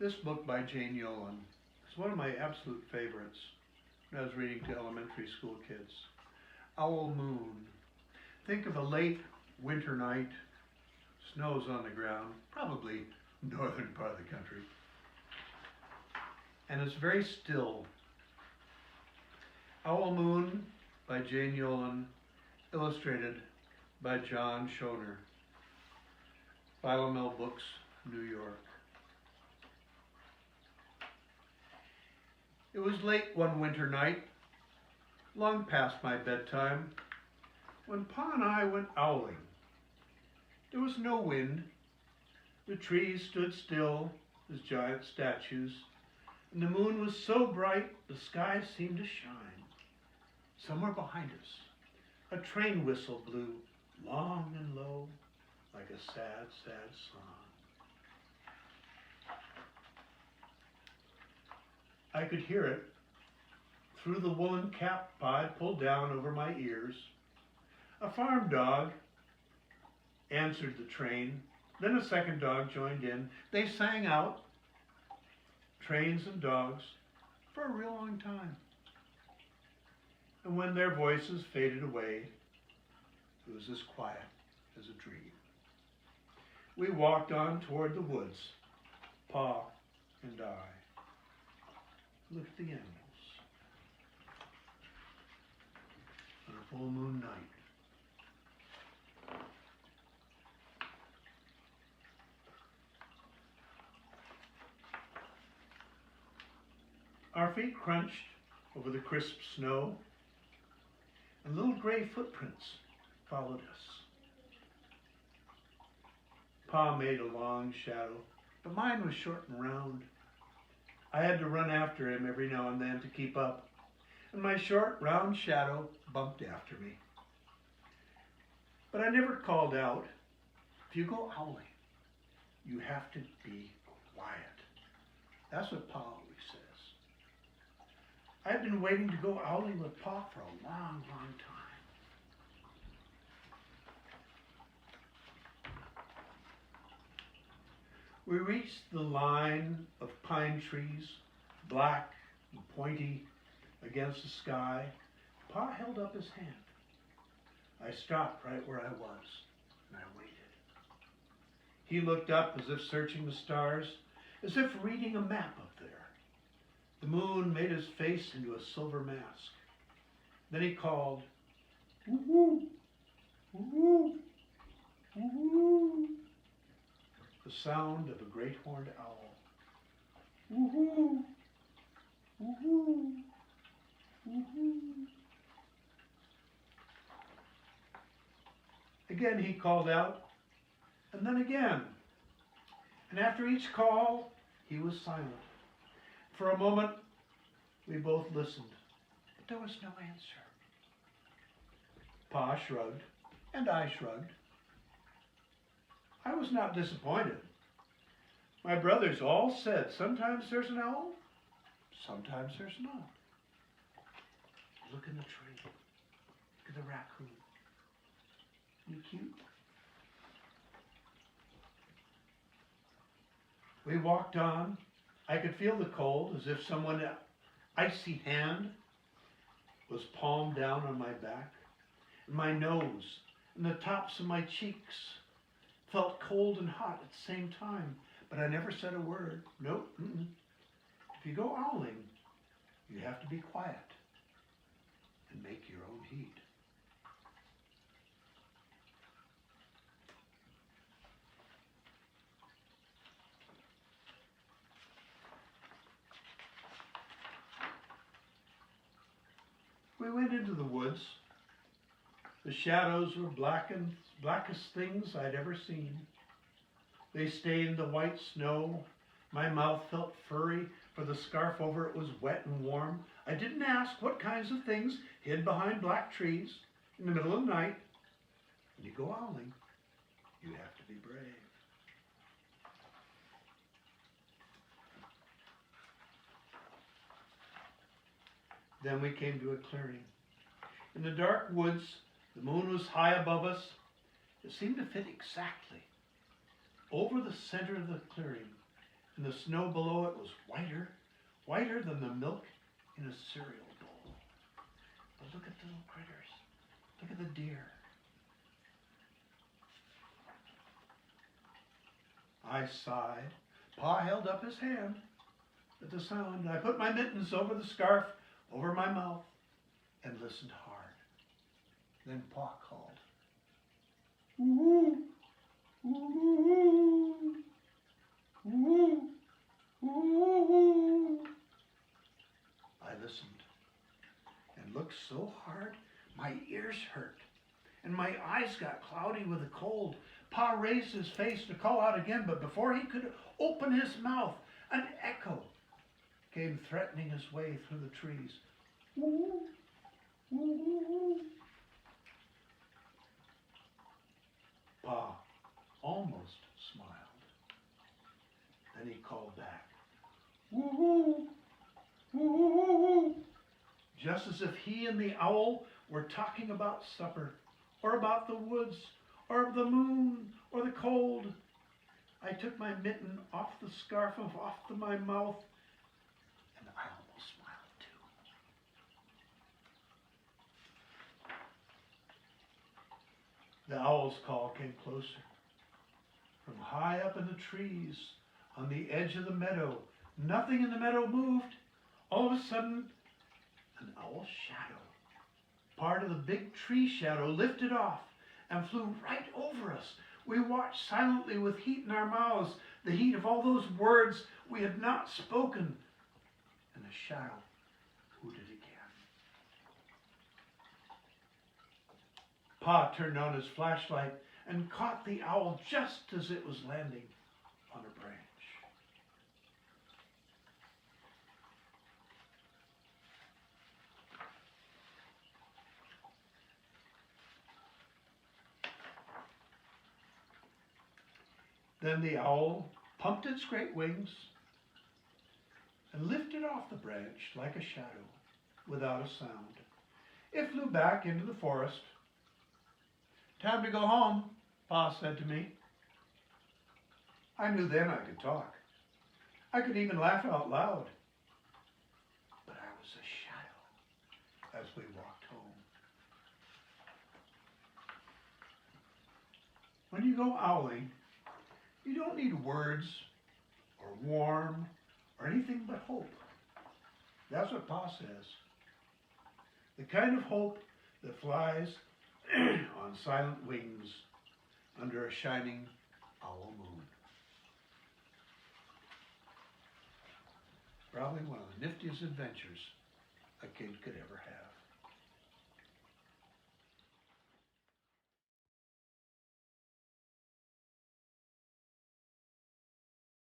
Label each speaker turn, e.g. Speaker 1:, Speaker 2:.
Speaker 1: This book by Jane Yolen is one of my absolute favorites when I was reading to elementary school kids. Owl Moon. Think of a late winter night, snow's on the ground, probably northern part of the country, and it's very still. Owl Moon by Jane Yolen, illustrated by John Schoenherr. Philomel Books, New York. It was late one winter night, long past my bedtime, when Pa and I went owling. There was no wind. The trees stood still as giant statues, and the moon was so bright the sky seemed to shine. Somewhere behind us, a train whistle blew long and low, like a sad, sad song. I could hear it through the woolen cap Pa had pulled down over my ears. A farm dog answered the train. Then a second dog joined in. They sang out, trains and dogs, for a real long time. And when their voices faded away, it was as quiet as a dream. We walked on toward the woods, Pa and I. Look at the animals on a full moon night. Our feet crunched over the crisp snow, and little gray footprints followed us. Pa made a long shadow, but mine was short and round. I had to run after him every now and then to keep up, and my short, round shadow bumped after me. But I never called out. If you go owling, you have to be quiet. That's what Pa always says. I've been waiting to go owling with Pa for a long, long time. We reached the line of pine trees, black and pointy against the sky. Pa held up his hand. I stopped right where I was, and I waited. He looked up as if searching the stars, as if reading a map up there. The moon made his face into a silver mask. Then he called, "Woo-hoo, woo-hoo, woo-hoo." The sound of a great horned owl. Woo-hoo, woo-hoo, woo-hoo. Again he called out, and then again. And after each call, he was silent. For a moment, we both listened, but there was no answer. Pa shrugged, and I shrugged. I was not disappointed. My brothers all said, sometimes there's an owl, sometimes there's not. Look in the tree. Look at the raccoon. Isn't he cute? We walked on. I could feel the cold, as if someone's icy hand was palmed down on my back. And my nose and the tops of my cheeks felt cold and hot at the same time, but I never said a word. Nope. If you go owling, you have to be quiet and make your own heat. We went into the woods. The shadows were blackest things I'd ever seen. They stained the white snow. My mouth felt furry, for the scarf over it was wet and warm. I didn't ask what kinds of things hid behind black trees in the middle of the night. When you go owling, you have to be brave. Then we came to a clearing. In the dark woods, the moon was high above us. It seemed to fit exactly over the center of the clearing, and the snow below it was whiter, whiter than the milk in a cereal bowl. But look at the little critters. Look at the deer. I sighed. Pa held up his hand at the sound. I put my mittens over the scarf, over my mouth, and listened hard. Then Pa called. Ooh, ooh, ooh, ooh. I listened and looked so hard my ears hurt and my eyes got cloudy with the cold. Pa raised his face to call out again, but before he could open his mouth, an echo came threatening his way through the trees. Ooh, ooh, ooh. Pa almost smiled. Then he called back, woo-hoo, woo-hoo, just as if he and the owl were talking about supper, or about the woods, or the moon, or the cold. I took my mitten off the scarf and off my mouth, and I almost smiled too. The owl's call came closer. From high up in the trees, on the edge of the meadow, nothing in the meadow moved. All of a sudden, an owl's shadow, part of the big tree shadow, lifted off and flew right over us. We watched silently with heat in our mouths, the heat of all those words we had not spoken, and the shadow hooted again. Pa turned on his flashlight and caught the owl just as it was landing on a branch. Then the owl pumped its great wings and lifted off the branch like a shadow without a sound. It flew back into the forest. Time to go home, Pa said to me. I knew then I could talk. I could even laugh out loud. But I was a shadow as we walked home. When you go owling, you don't need words or warm or anything but hope. That's what Pa says. The kind of hope that flies on silent wings under a shining owl moon. Probably one of the niftiest adventures a kid could ever have.